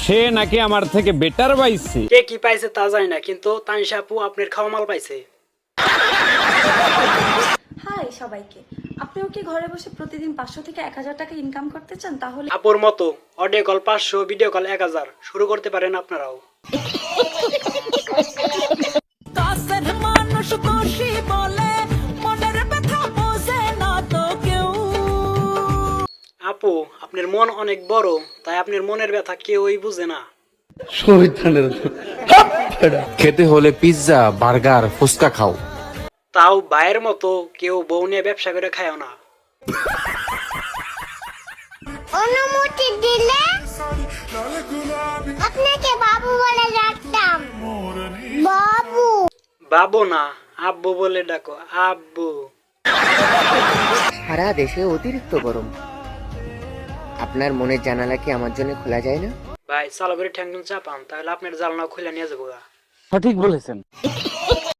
সে নাকি আমার থেকে বেটার পাইছে। কে কি পাইছে তা জানি না, কিন্তু তানিশা আপু আপনার খাওয়া মাল পাইছে। হাই সবাইকে, আপনিও কি ঘরে বসে প্রতিদিন 500 থেকে 1000 টাকা ইনকাম করতে চান? তাহলে আপুর মতো অডিও কল 500, ভিডিও কল 1000 শুরু করতে পারেন আপনারাও। আপু আপনার মন অনেক বড়, তাই আপনার মনের ব্যথা কেউই বুঝে না। খেতে হলে পিৎজা, বার্গার, ফুচকা খাও। তাও ভাইয়ের মতো কেউ বউ নিয়ে ব্যবসা করে খায়ও না। অনুমতি দিলে আপনাকে বাবু বলে ডাকতাম। বাবু বাবু না, আব্বু বলে ডাকো, আব্বু। সারা দেশে অতিরিক্ত গরম, আপনার মনের জানালা কি আমার জন্য খোলা যায় না? ভাই চালু করে ঠ্যাং চাপান, তাহলে আপনার জালনা খুলে নিয়ে যাবো। সঠিক বলেছেন।